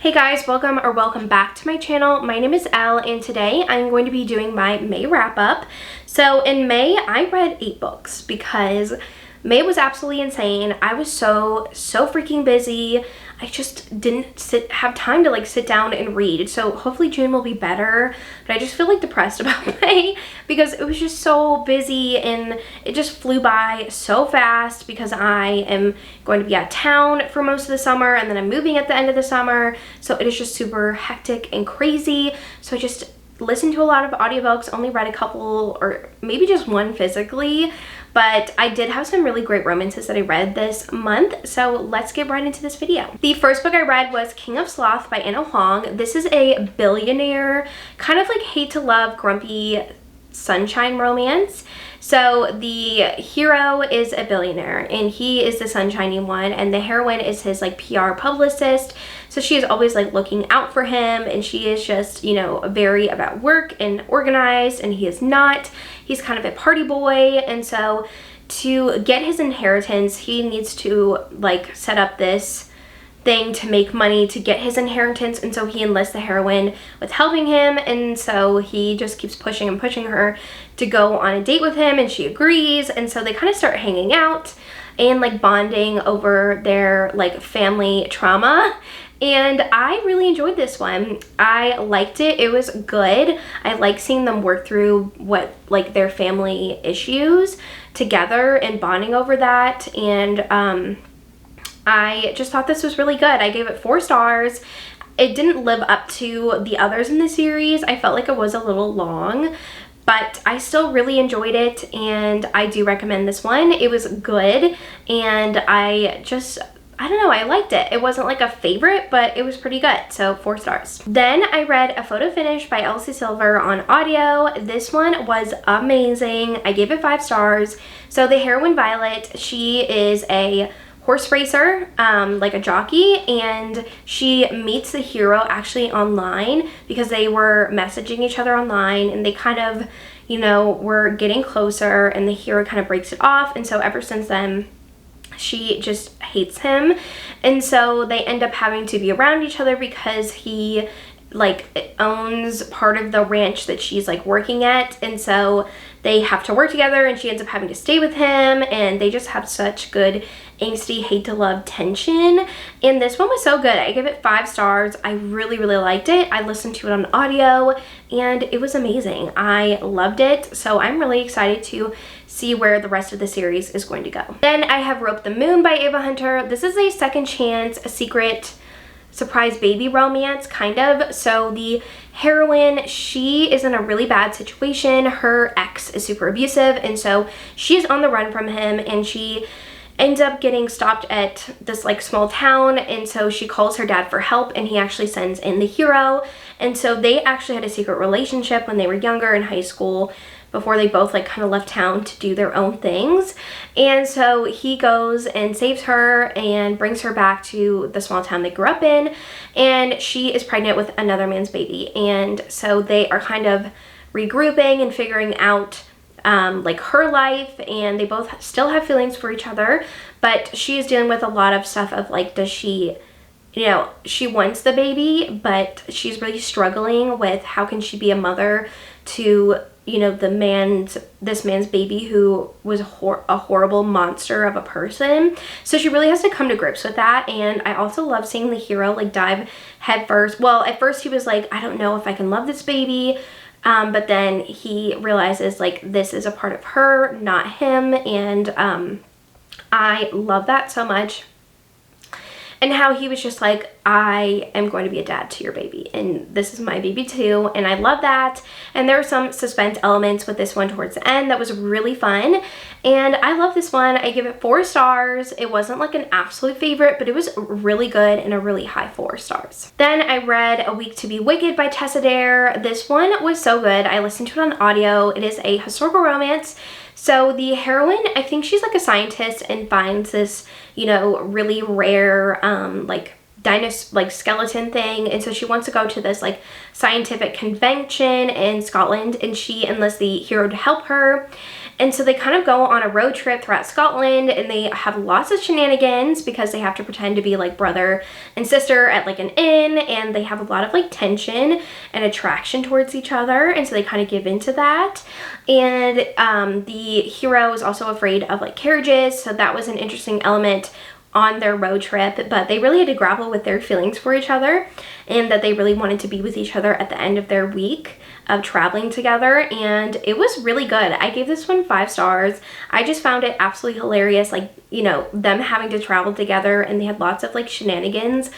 Hey guys, welcome back to my channel. My name is Elle and today I'm going to be doing my May wrap up. So in May, I read 8 books because May was absolutely insane. I was so freaking busy. I just didn't have time to sit down and read. So hopefully June will be better, but I just feel depressed about May because it was just so busy and it just flew by so fast because I am going to be out of town for most of the summer and then I'm moving at the end of the summer. So it is just super hectic and crazy. So I just listened to a lot of audiobooks, only read a couple or maybe just one physically, but I did have some really great romances that I read this month, so let's get right into this video. The first book I read was King of Sloth by Anna Huang. This is a billionaire, kind of hate to love, grumpy sunshine romance. So the hero is a billionaire and he is the sunshiny one, and the heroine is his PR publicist. So she is always looking out for him, and she is just, very about work and organized, and he is not. He's kind of a party boy, and so to get his inheritance, he needs to set up this thing to make money to get his inheritance, and so he enlists the heroine with helping him, and so he just keeps pushing and pushing her to go on a date with him, and she agrees, and so they kind of start hanging out and bonding over their family trauma. And I really enjoyed this one. I liked it. It was good. I like seeing them work through what their family issues together and bonding over that. And I just thought this was really good. I gave it 4 stars. It didn't live up to the others in the series. I felt like it was a little long, but I still really enjoyed it, and I do recommend this one. It was good, and I don't know, I liked it. It wasn't a favorite, but it was pretty good, so 4 stars. Then I read A Photo Finish by Elsie Silver on audio. This one was amazing. I gave it 5 stars. So the heroine Violet, she is a horse racer, a jockey, and she meets the hero actually online because they were messaging each other online, and they kind of, were getting closer, and the hero kind of breaks it off, and so ever since then, she just hates him, and so they end up having to be around each other because he owns part of the ranch that she's working at, and so they have to work together, and she ends up having to stay with him, and they just have such good angsty hate to love tension. And this one was so good. I give it 5 stars. I really liked it. I listened to it on audio and it was amazing. I loved it, so I'm really excited to see where the rest of the series is going to go. Then I have Rope the Moon by Ava Hunter. This is a second chance, a secret surprise baby romance, kind of. So the heroine, she is in a really bad situation. Her ex is super abusive, and so she's on the run from him, and she ends up getting stopped at this small town, and so she calls her dad for help, and he actually sends in the hero. And so they actually had a secret relationship when they were younger in high school, before they both kind of left town to do their own things. And so he goes and saves her and brings her back to the small town they grew up in, and she is pregnant with another man's baby. And so they are kind of regrouping and figuring out her life, and they both still have feelings for each other, but she is dealing with a lot of stuff of does she, she wants the baby, but she's really struggling with how can she be a mother to this man's baby who was a horrible monster of a person. So she really has to come to grips with that. And I also love seeing the hero dive head first. Well, at first he was I don't know if I can love this baby, but then he realizes this is a part of her, not him, and I love that so much. And how he was just I am going to be a dad to your baby, and this is my baby too, and I love that. And there were some suspense elements with this one towards the end that was really fun, and I love this one. I give it 4 stars. It wasn't an absolute favorite, but it was really good and a really high 4 stars. Then I read A Week to Be Wicked by Tessa Dare. This one was so good. I listened to it on audio. It is a historical romance. So the heroine, I think she's a scientist and finds this, really rare, skeleton thing, and so she wants to go to this scientific convention in Scotland, and she enlists the hero to help her. And so they kind of go on a road trip throughout Scotland, and they have lots of shenanigans because they have to pretend to be like brother and sister at like an inn, and they have a lot of like tension and attraction towards each other, and so they kind of give into that. And the hero is also afraid of like carriages, so that was an interesting element on their road trip, but they really had to grapple with their feelings for each other, and that they really wanted to be with each other at the end of their week of traveling together. And it was really good. I gave this one 5 stars. I just found it absolutely hilarious, like, you know, them having to travel together, and they had lots of like shenanigans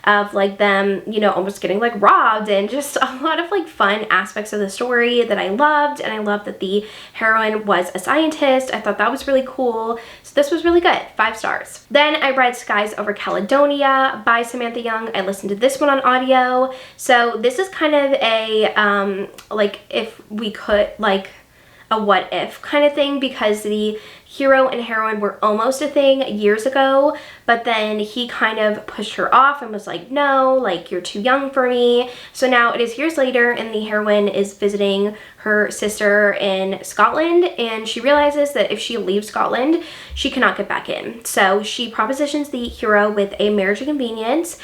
of like them, you know, almost getting like robbed, and just a lot of like fun aspects of the story that I loved. And I loved that the heroine was a scientist. I thought that was really cool. So this was really good. 5 stars. Then I read Skies Over Caledonia by Samantha Young. I listened to this one on audio. So this is kind of a like if we could, like a what if kind of thing, because the hero and heroine were almost a thing years ago, but then he kind of pushed her off and was like, no, like, you're too young for me. So now it is years later, and the heroine is visiting her sister in Scotland, and she realizes that if she leaves Scotland, she cannot get back in. So she propositions the hero with a marriage of convenience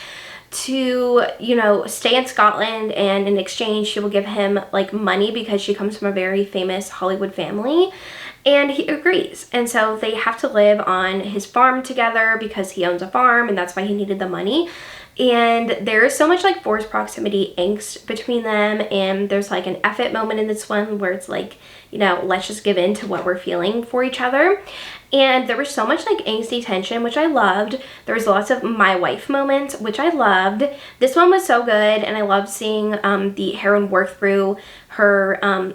to, you know, stay in Scotland, and in exchange she will give him like money because she comes from a very famous Hollywood family, and he agrees. And so they have to live on his farm together because he owns a farm, and that's why he needed the money. And there is so much like forced proximity angst between them, and there's like an F it moment in this one where it's like, you know, let's just give in to what we're feeling for each other. And there was so much like angsty tension, which I loved. There was lots of my wife moments, which I loved. This one was so good, and I loved seeing the heroine work through her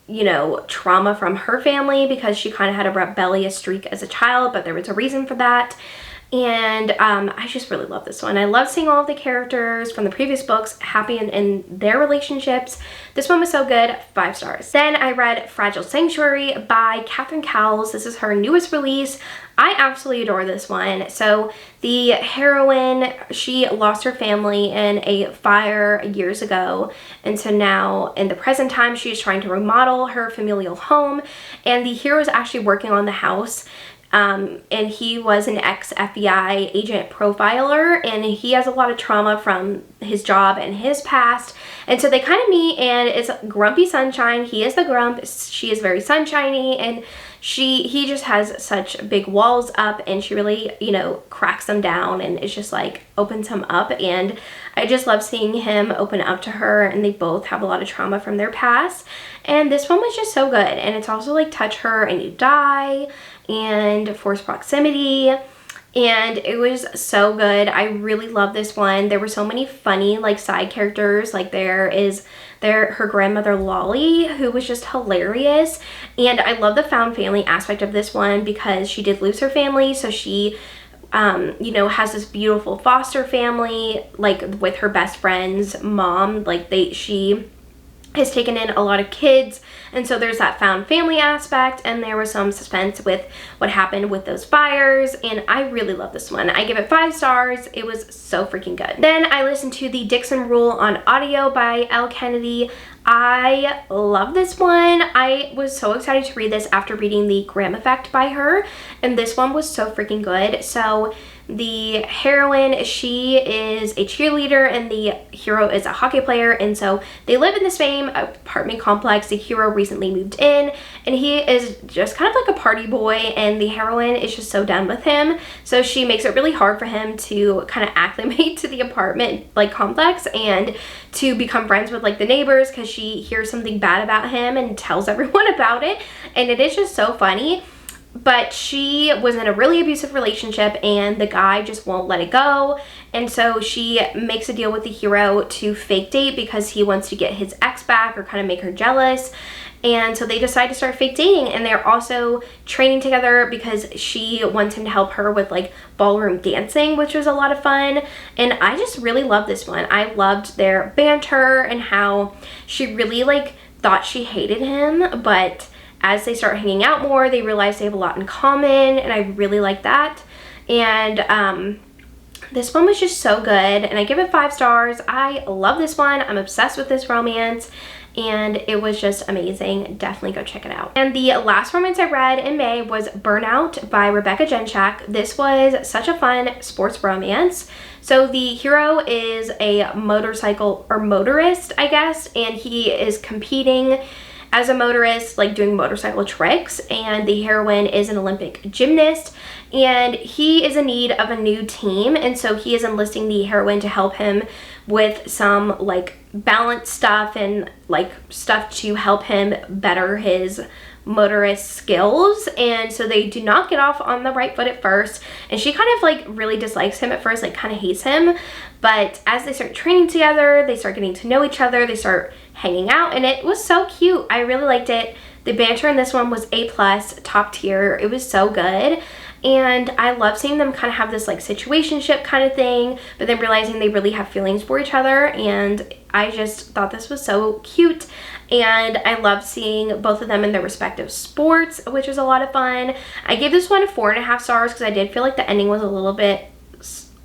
you know, trauma from her family, because she kind of had a rebellious streak as a child, but there was a reason for that. And I just really love this one. I love seeing all of the characters from the previous books happy in their relationships. This one was so good. 5 stars. Then I read Fragile Sanctuary by Catherine Cowles. This is her newest release. I absolutely adore this one. So the heroine, she lost her family in a fire years ago, and so now in the present time she's trying to remodel her familial home, and the hero is actually working on the house. And he was an ex-FBI agent profiler, and he has a lot of trauma from his job and his past. And so they kind of meet, and it's grumpy sunshine. He is the grump, she is very sunshiny, and he just has such big walls up, and she really, you know, cracks them down, and it's just like opens him up. And I just love seeing him open up to her, and they both have a lot of trauma from their past. And this one was just so good. And it's also like Touch Her and You Die and Forced Proximity, and it was so good. I really love this one. There were so many funny like side characters. Like her grandmother Lolly, who was just hilarious. And I love the found family aspect of this one, because she did lose her family, so she you know, has this beautiful foster family, like with her best friend's mom. Like she has taken in a lot of kids, and so there's that found family aspect, and there was some suspense with what happened with those fires, and I really love this one. I give it 5 stars. It was so freaking good. Then I listened to The Dixon Rule on audio by Elle Kennedy. I love this one. I was so excited to read this after reading The Graham Effect by her, and this one was so freaking good. So the heroine, she is a cheerleader, and the hero is a hockey player, and so they live in the same apartment complex. The hero recently moved in, and he is just kind of like a party boy, and the heroine is just so done with him, so she makes it really hard for him to kind of acclimate to the apartment like complex, and to become friends with like the neighbors, because she hears something bad about him and tells everyone about it, and it is just so funny. But she was in a really abusive relationship, and the guy just won't let it go, and so she makes a deal with the hero to fake date because he wants to get his ex back, or kind of make her jealous. And so they decide to start fake dating, and they're also training together because she wants him to help her with like ballroom dancing, which was a lot of fun. And I just really loved this one. I loved their banter, and how she really like thought she hated him, but as they start hanging out more, they realize they have a lot in common, and I really like that. And this one was just so good, and I give it 5 stars. I love this one. I'm obsessed with this romance, and it was just amazing. Definitely go check it out. And the last romance I read in May was Burnout by Rebecca Genshak. This was such a fun sports romance. So the hero is a motorcycle or motorist, I guess, and he is competing as a motorist, like doing motorcycle tricks, and the heroine is an Olympic gymnast, and he is in need of a new team, and so he is enlisting the heroine to help him with some like balance stuff and like stuff to help him better his motorist skills. And so they do not get off on the right foot at first, and she kind of like really dislikes him at first, like kind of hates him, but as they start training together, they start getting to know each other, they start hanging out, and it was so cute. I really liked it. The banter in this one was A+, top tier. It was so good. And I love seeing them kind of have this like situationship kind of thing, but then realizing they really have feelings for each other. And I just thought this was so cute. And I love seeing both of them in their respective sports, which was a lot of fun. I gave this one 4.5 stars because I did feel like the ending was a little bit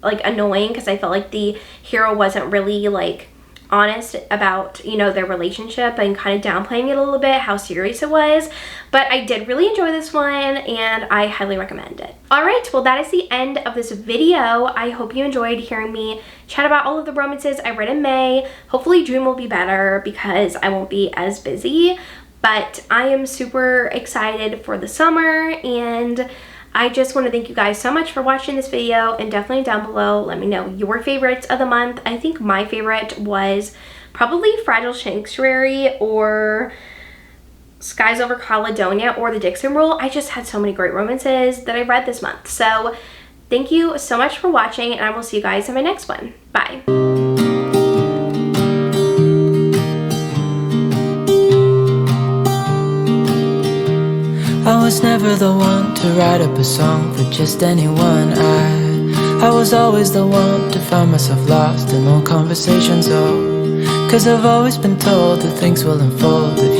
like annoying, because I felt like the hero wasn't really like honest about, you know, their relationship and kind of downplaying it a little bit, how serious it was. But I did really enjoy this one, and I highly recommend it. All right, well, that is the end of this video. I hope you enjoyed hearing me chat about all of the romances I read in May. Hopefully June will be better because I won't be as busy, but I am super excited for the summer, and I just want to thank you guys so much for watching this video, and definitely down below let me know your favorites of the month. I think my favorite was probably Fragile Sanctuary or Skies Over Caledonia or The Dixon Rule. I just had so many great romances that I read this month. So thank you so much for watching, and I will see you guys in my next one. Bye. I was never the one to write up a song for just anyone. I was always the one to find myself lost in long conversations. Oh, 'cause I've always been told that things will unfold if you